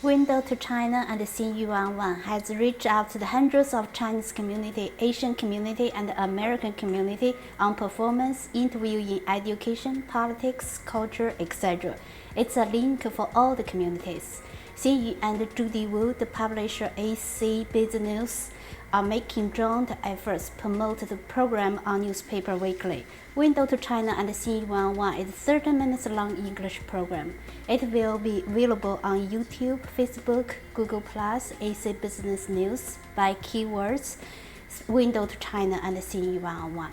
Window to China and CU11 has reached out to the hundreds of Chinese community, Asian community, and American community on performance, interview in education, politics, culture, etc. It's a link for all the communities. CU and Judy Wu, the publisher AC Business, are making joint efforts to promote the program on Newspaper Weekly. Window to China and CU11 is a 30 minutes long English program. It will be available on YouTube, Facebook, Google+, AC Business News by keywords Window to China and CU11.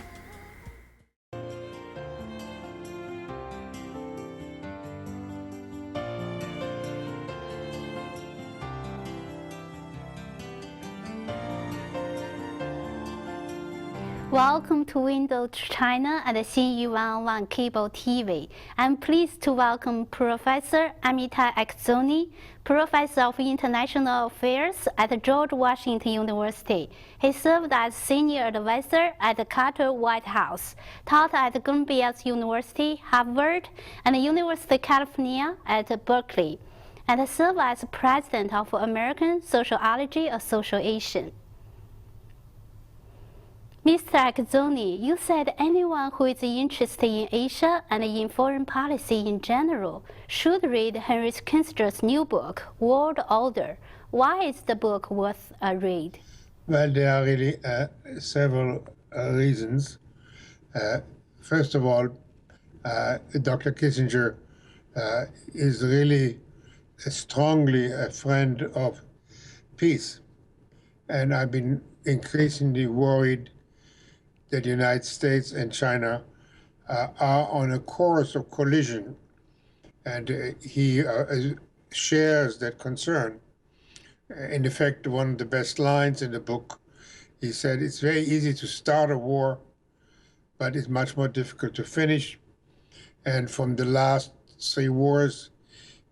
Welcome to Window to China and CU11 Cable TV. I'm pleased to welcome Professor Amitai Etzioni, Professor of International Affairs at George Washington University. He served as Senior Advisor at the Carter White House, taught at Columbia University, Harvard, and University of California at Berkeley, and served as President of American Sociology Association. Mr. Etzioni, you said anyone who is interested in Asia and in foreign policy in general should read Henry Kissinger's new book, World Order. Why is the book worth a read? Well, there are really several reasons. First of all, Dr. Kissinger is really strongly a friend of peace. And I've been increasingly worried that the United States and China are on a course of collision, and he shares that concern. In effect, one of the best lines in the book, he said, it's very easy to start a war, but it's much more difficult to finish. And from the last 3 wars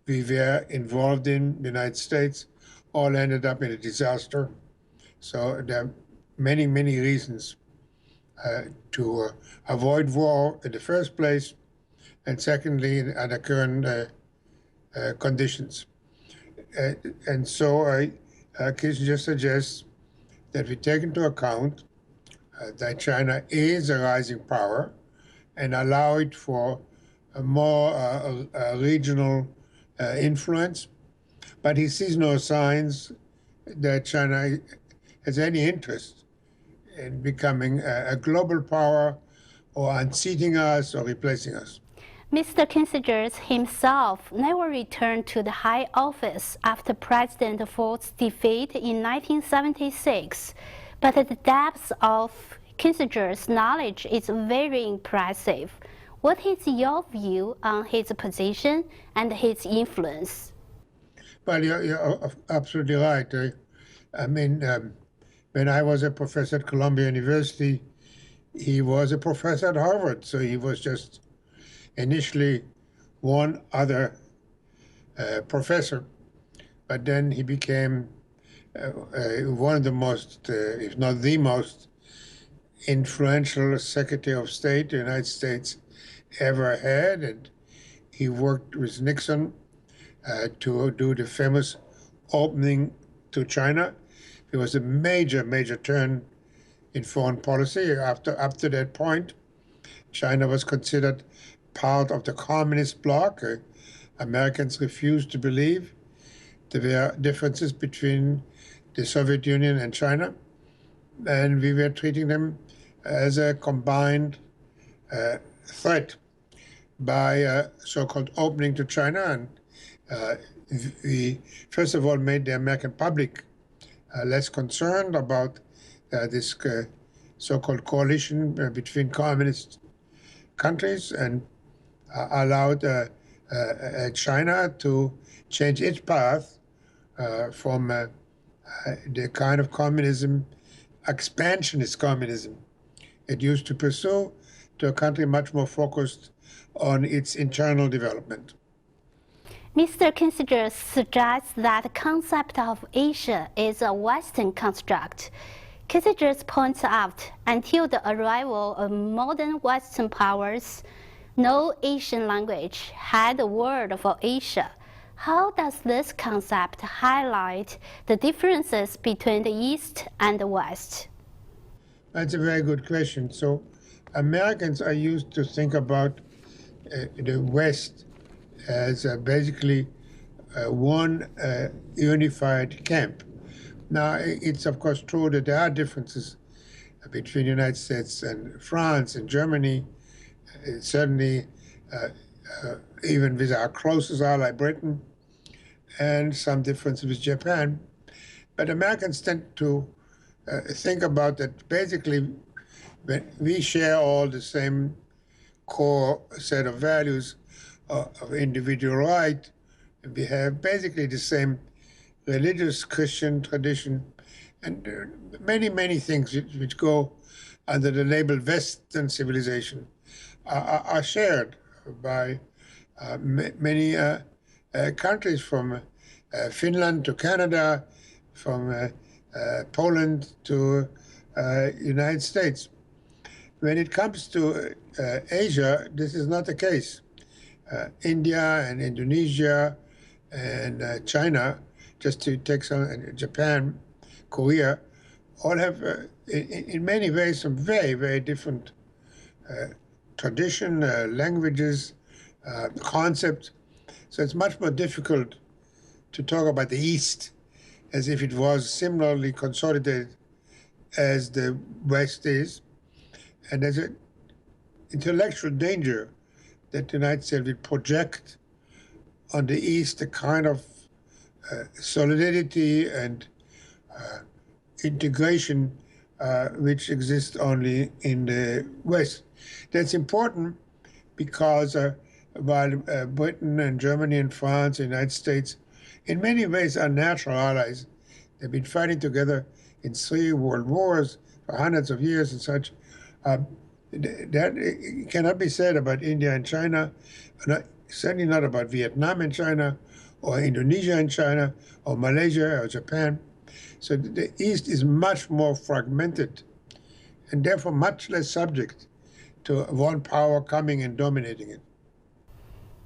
we were involved in, the United States, all ended up in a disaster. So there are many, many reasons to avoid war in the first place, and secondly, under current conditions. And so Kissinger suggests that we take into account that China is a rising power and allow it for a more regional influence. But he sees no signs that China has any interest in becoming a global power or unseating us or replacing us. Mr. Kissinger himself never returned to the high office after President Ford's defeat in 1976, but the depth of Kissinger's knowledge is very impressive. What is your view on his position and his influence? Well, you're absolutely right. I mean, when I was a professor at Columbia University, he was a professor at Harvard, so he was just initially one other professor, but then he became one of the most, if not the most, influential Secretary of State the United States ever had, and he worked with Nixon to do the famous opening to China. It was a major, major turn in foreign policy. Up to that point, China was considered part of the communist bloc. Americans refused to believe there were differences between the Soviet Union and China, and we were treating them as a combined threat by so-called opening to China. And we, first of all, made the American public less concerned about this so-called coalition between communist countries, and allowed China to change its path from the kind of communism, expansionist communism it used to pursue, to a country much more focused on its internal development. Mr. Kissinger suggests that the concept of Asia is a Western construct. Kissinger points out, until the arrival of modern Western powers, no Asian language had a word for Asia. How does this concept highlight the differences between the East and the West? That's a very good question. So Americans are used to think about the West as basically one unified camp. Now, it's of course true that there are differences between the United States and France and Germany, certainly even with our closest ally, Britain, and some differences with Japan. But Americans tend to think about that basically we share all the same core set of values of individual right. We have basically the same religious Christian tradition and many, many things which go under the label Western civilization are shared by many countries, from Finland to Canada, from Poland to United States. When it comes to Asia, this is not the case. India and Indonesia and China, just to take some, and Japan, Korea, all have, in many ways, some very, very different tradition, languages, concepts. So it's much more difficult to talk about the East as if it was similarly consolidated as the West is. And there's an intellectual danger that the United States will project on the East a kind of solidity and integration which exists only in the West. That's important because while Britain and Germany and France and the United States in many ways are natural allies, they've been fighting together in 3 world wars for hundreds of years and such. That cannot be said about India and China, certainly not about Vietnam and China, or Indonesia and China, or Malaysia or Japan. So the East is much more fragmented and therefore much less subject to one power coming and dominating it.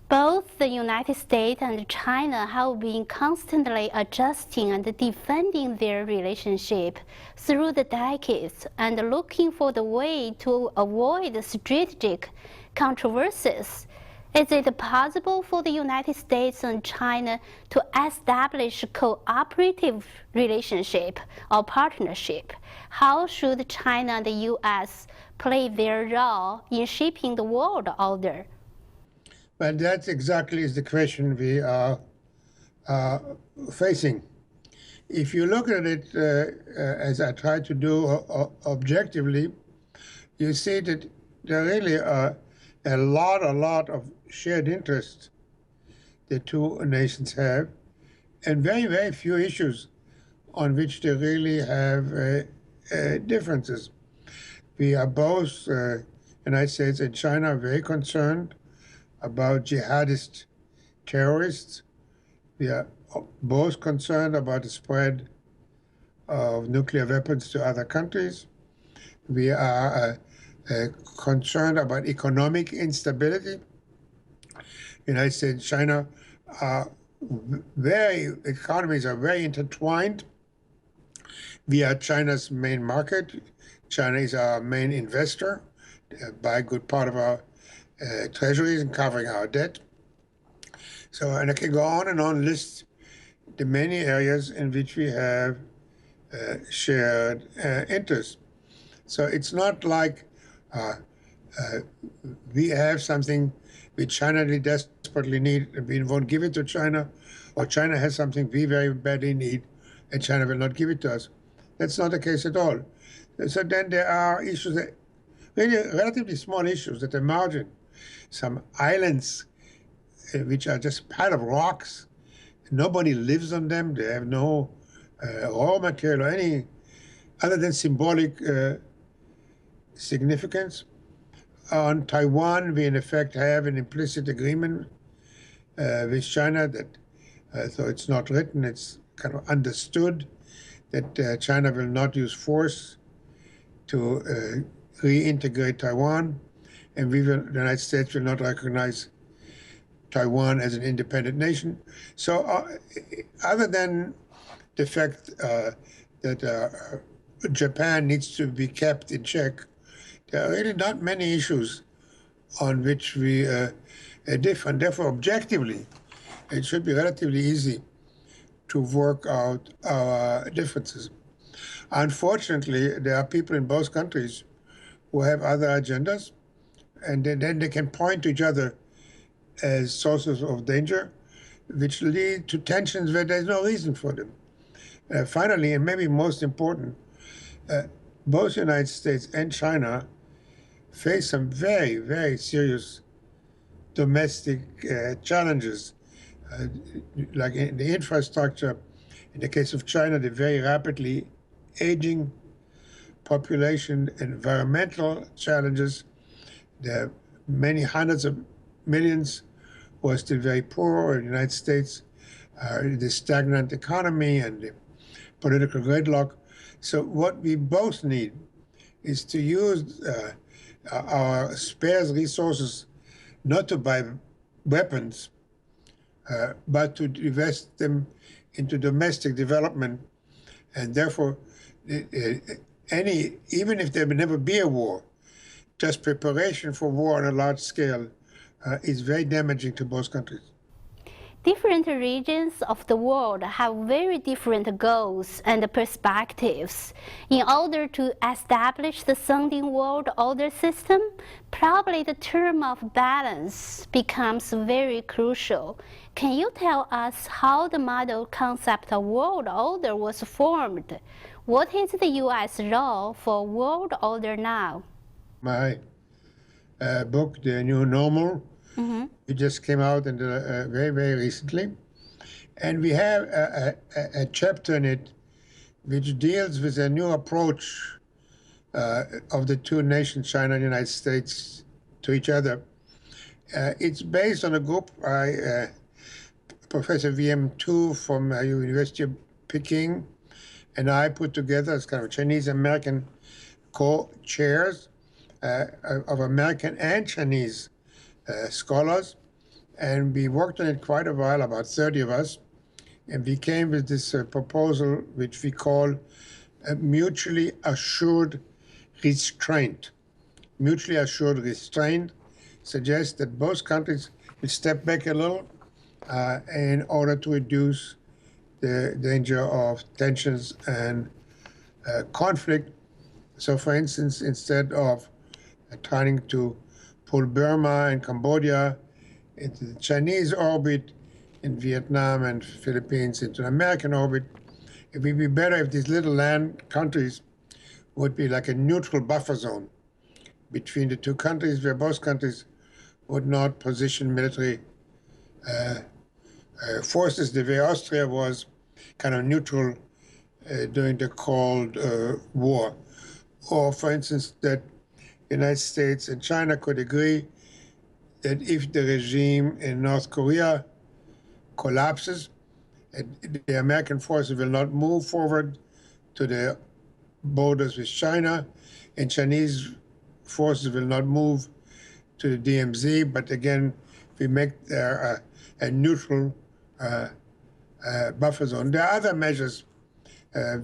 Both the United States and China have been constantly adjusting and defending their relationship through the decades and looking for the way to avoid strategic controversies. Is it possible for the United States and China to establish a cooperative relationship or partnership? How should China and the U.S. play their role in shaping the world order? But that exactly is the question we are facing. If you look at it as I try to do objectively, you see that there really are a lot of shared interests the two nations have, and very, very few issues on which they really have differences. We are both, United States and China, very concerned about jihadist terrorists. We are both concerned about the spread of nuclear weapons to other countries. We are concerned about economic instability. United States and China economies are very intertwined. We are China's main market. China is our main investor, buy a good part of our treasuries and covering our debt. So, and I can go on and on, list the many areas in which we have shared interests. So it's not like we have something which China desperately need and we won't give it to China, or China has something we very badly need and China will not give it to us. That's not the case at all. So then there are issues, that, really relatively small issues at the margin. Some islands which are just pile of rocks. Nobody lives on them. They have no raw material or any other than symbolic significance. On Taiwan, we in effect have an implicit agreement with China that, though it's not written, it's kind of understood that China will not use force to reintegrate Taiwan, and the United States will not recognize Taiwan as an independent nation. So other than the fact that Japan needs to be kept in check, there are really not many issues on which we differ. And therefore, objectively, it should be relatively easy to work out our differences. Unfortunately, there are people in both countries who have other agendas, and then they can point to each other as sources of danger, which lead to tensions where there's no reason for them. Finally, and maybe most important, both the United States and China face some very, very serious domestic challenges, like in the infrastructure. In the case of China, the very rapidly aging population, environmental challenges, there are many hundreds of millions who are still very poor. In the United States, the stagnant economy and the political gridlock. So what we both need is to use our scarce resources not to buy weapons, but to invest them into domestic development. And therefore, even if there will never be a war, just preparation for war on a large scale is very damaging to both countries. Different regions of the world have very different goals and perspectives. In order to establish the sounding world order system, probably the term of balance becomes very crucial. Can you tell us how the model concept of world order was formed? What is the U.S. role for world order now? My book, The New Normal, it just came out very, very recently. And we have a chapter in it which deals with a new approach of the two nations, China and the United States, to each other. It's based on a group Professor VM2 from University of Peking and I put together as kind of Chinese-American co-chairs of American and Chinese scholars. And we worked on it quite a while, about 30 of us, and we came with this proposal, which we call a mutually assured restraint. Mutually assured restraint suggests that both countries will step back a little in order to reduce the danger of tensions and conflict. So, for instance, instead of trying to pull Burma and Cambodia into the Chinese orbit, in Vietnam and Philippines into the American orbit, it would be better if these little land countries would be like a neutral buffer zone between the two countries, where both countries would not position military forces the way Austria was kind of neutral during the Cold War. Or, for instance, that the United States and China could agree that if the regime in North Korea collapses, the American forces will not move forward to the borders with China, and Chinese forces will not move to the DMZ, but again, we make there a neutral buffer zone. There are other measures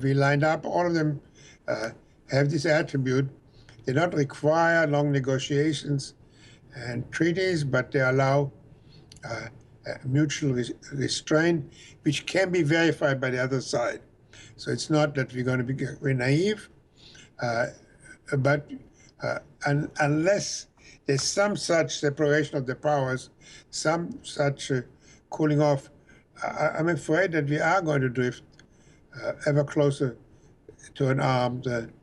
we lined up. All of them have this attribute. They don't require long negotiations and treaties, but they allow mutual restraint, which can be verified by the other side. So it's not that we're going to be naive, but unless there's some such separation of the powers, some such cooling off, I'm afraid that we are going to drift ever closer to an armed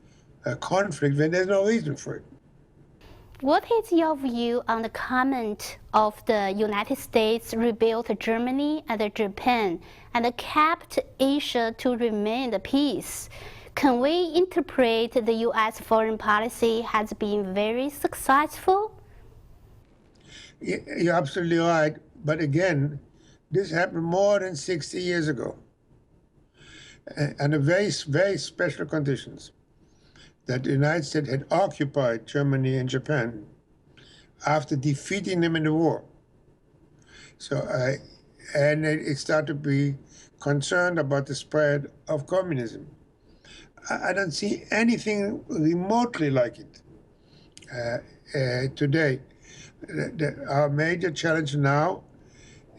conflict when there's no reason for it. What is your view on the comment of the United States rebuilt Germany and Japan and kept Asia to remain at peace? Can we interpret the U.S. foreign policy has been very successful? You're absolutely right. But again, this happened more than 60 years ago, under very, very special conditions, that the United States had occupied Germany and Japan after defeating them in the war. So and it started to be concerned about the spread of communism. I don't see anything remotely like it today. Our major challenge now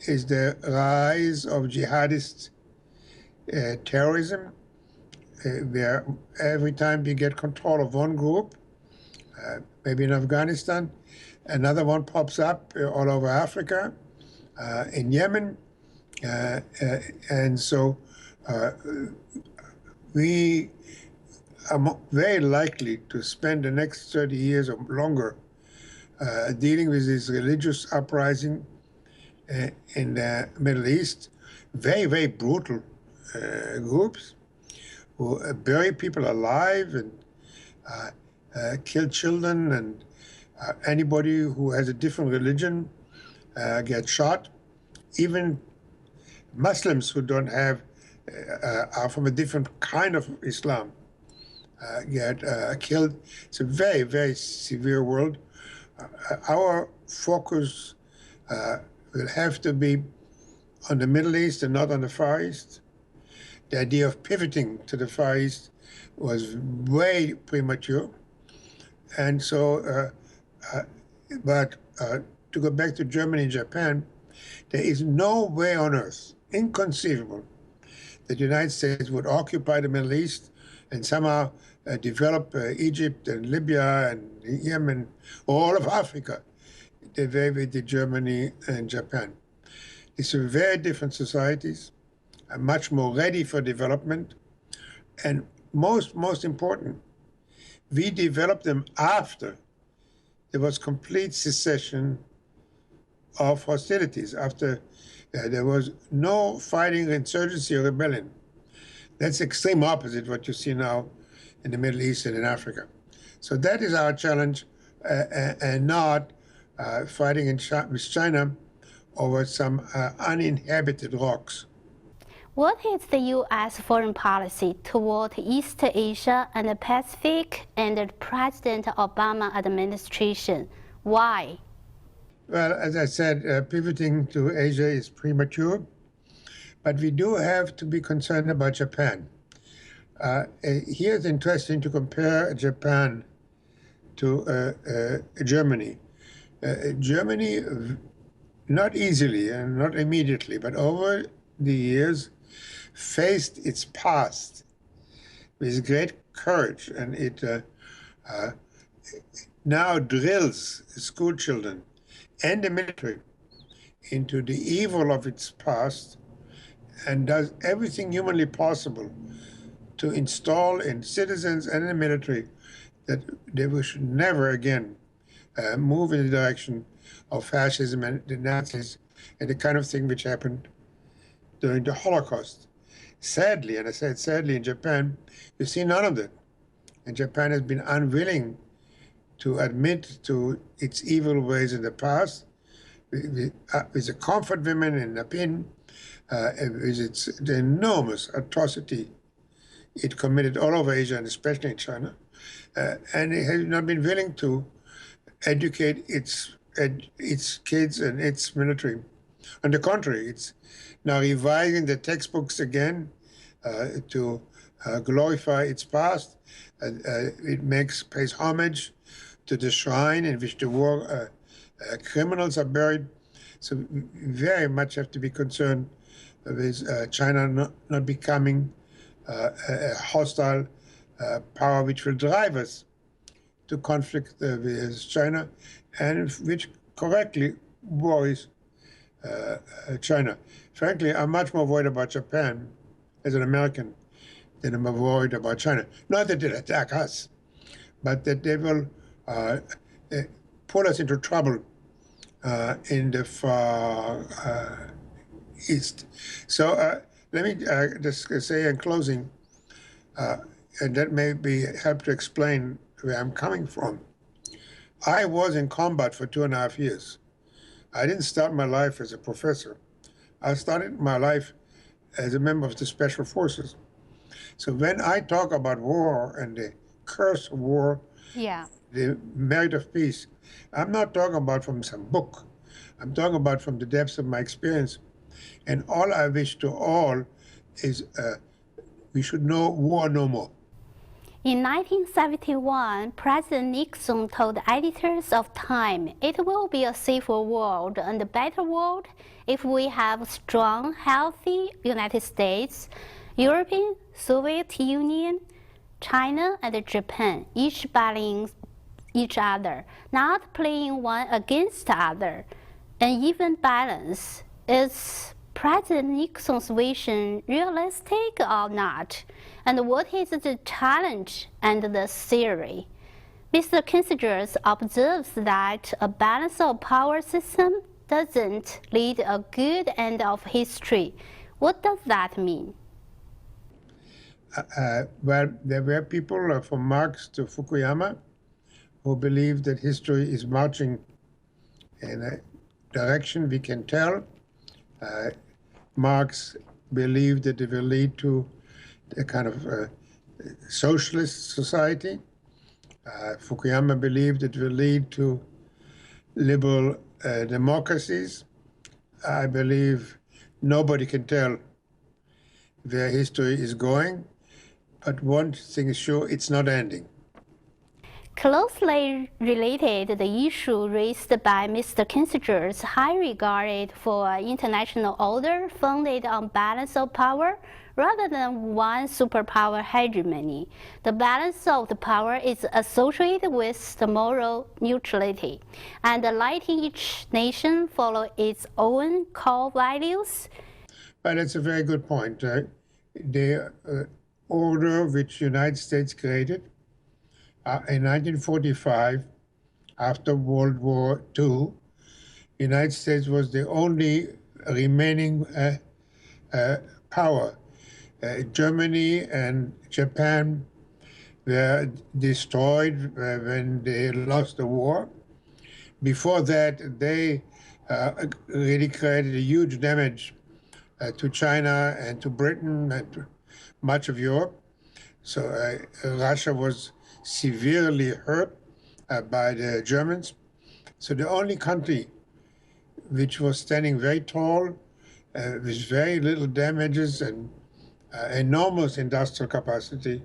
is the rise of jihadist terrorism, where every time we get control of one group, maybe in Afghanistan, another one pops up all over Africa, in Yemen, and so we are very likely to spend the next 30 years or longer dealing with this religious uprising in the Middle East, very, very brutal groups who bury people alive and kill children, and anybody who has a different religion gets shot. Even Muslims who don't have, are from a different kind of Islam, get killed. It's a very, very severe world. Our focus will have to be on the Middle East and not on the Far East. The idea of pivoting to the Far East was way premature. And so, but to go back to Germany and Japan, there is no way on earth, inconceivable, that the United States would occupy the Middle East and somehow develop Egypt and Libya and Yemen, all of Africa, the way we did Germany and Japan. These are very different societies, are much more ready for development, and most important, we developed them after there was complete cessation of hostilities, after there was no fighting, insurgency, or rebellion. That's the extreme opposite what you see now in the Middle East and in Africa. So that is our challenge, and not fighting with China over some uninhabited rocks. What is the U.S. foreign policy toward East Asia and the Pacific and the President Obama administration? Why? Well, as I said, pivoting to Asia is premature, but we do have to be concerned about Japan. Here it's interesting to compare Japan to Germany. Germany, not easily and not immediately, but over the years, faced its past with great courage, and it now drills school children and the military into the evil of its past, and does everything humanly possible to install in citizens and in the military that they should never again move in the direction of fascism and the Nazis and the kind of thing which happened during the Holocaust. Sadly, and I said sadly, in Japan, you see none of that. And Japan has been unwilling to admit to its evil ways in the past, with the comfort women in Napin, with the enormous atrocity it committed all over Asia and especially in China. And it has not been willing to educate its kids and its military. On the contrary, it's now revising the textbooks again to glorify its past. It pays homage to the shrine in which the war criminals are buried. So we very much have to be concerned with China not becoming a hostile power which will drive us to conflict with China, and which correctly worries China. Frankly, I'm much more worried about Japan as an American than I'm worried about China. Not that they'll attack us, but that they will pull us into trouble in the far east. So let me just say in closing, and that may help to explain where I'm coming from. I was in combat for 2.5 years. I didn't start my life as a professor. I started my life as a member of the Special Forces. So when I talk about war and the curse of war, Yeah. the merit of peace, I'm not talking about from some book. I'm talking about from the depths of my experience. And all I wish to all is we should know war no more. In 1971, President Nixon told editors of Time, "It will be a safer world and a better world if we have a strong, healthy United States, European, Soviet Union, China, and Japan, each battling each other, not playing one against the other. An even balance. Is President Nixon's vision realistic or not? And what is the challenge and the theory?" Mr. Kissinger observes that a balance of power system doesn't lead a good end of history. What does that mean? Well, there were people from Marx to Fukuyama who believed that history is marching in a direction we can tell. Marx believed that it will lead to a kind of socialist society. Fukuyama believed it will lead to liberal democracies. I believe nobody can tell where history is going, but one thing is sure, it's not ending. Closely related, the issue raised by Mr. Kissinger's high regard for an international order founded on balance of power rather than one superpower hegemony. The balance of the power is associated with the moral neutrality and letting each nation follow its own core values. But that's a very good point. The order which the United States created in 1945, after World War II, the United States was the only remaining power. Germany and Japan were destroyed when they lost the war. Before that, they really created a huge damage to China and to Britain and to much of Europe. So Russia was severely hurt by the Germans. So the only country which was standing very tall with very little damages and enormous industrial capacity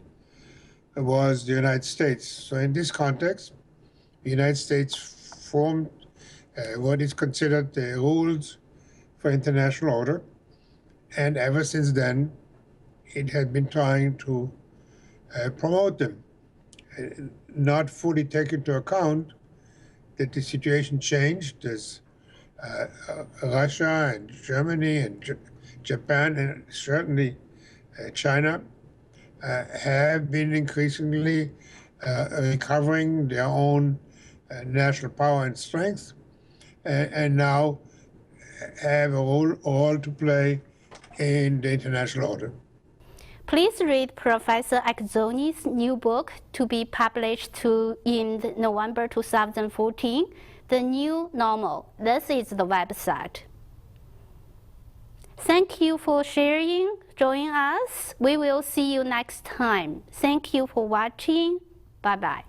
was the United States. So in this context, the United States formed what is considered the rules for international order. And ever since then, it has been trying to promote them, not fully take into account that the situation changed as Russia and Germany and Japan and certainly China have been increasingly recovering their own national power and strength, and now have a role all to play in the international order. Please read Professor Etzioni's new book to be published in November 2014, The New Normal. This is the website. Thank you for joining us. We will see you next time. Thank you for watching. Bye-bye.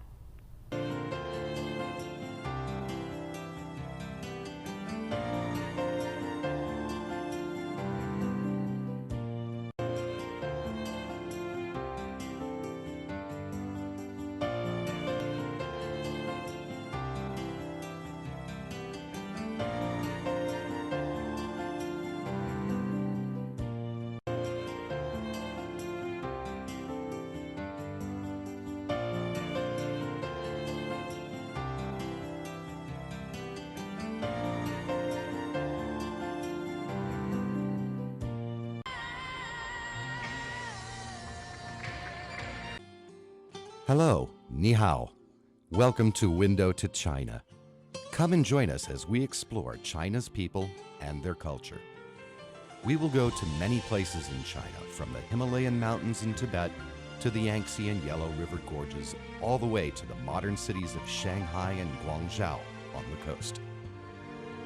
Hello, ni hao. Welcome to Window to China. Come and join us as we explore China's people and their culture. We will go to many places in China, from the Himalayan mountains in Tibet to the Yangtze and Yellow River gorges, all the way to the modern cities of Shanghai and Guangzhou on the coast.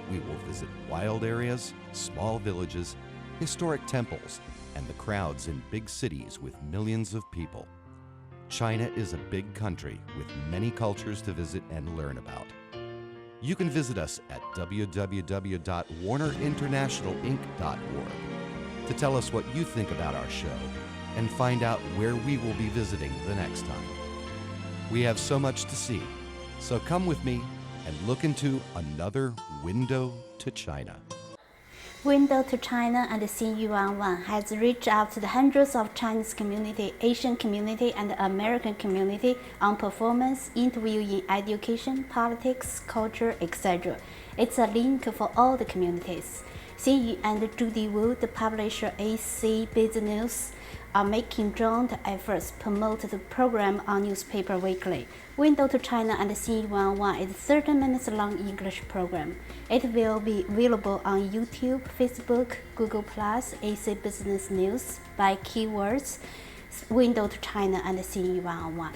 We will visit wild areas, small villages, historic temples, and the crowds in big cities with millions of people. China is a big country with many cultures to visit and learn about. You can visit us at www.warnerinternationalinc.org to tell us what you think about our show and find out where we will be visiting the next time. We have so much to see, so come with me and look into another window to China. Window to China and CU11 has reached out to the hundreds of Chinese community, Asian community, and American community on performance, interview in education, politics, culture, etc. It's a link for all the communities. CU and Judy Wu, the publisher AC Business News, are making joint efforts to promote the program on Newspaper Weekly. Window to China and CU11 is a 30 minutes long English program. It will be available on YouTube, Facebook, Google+, AC Business News by keywords Window to China and CU11.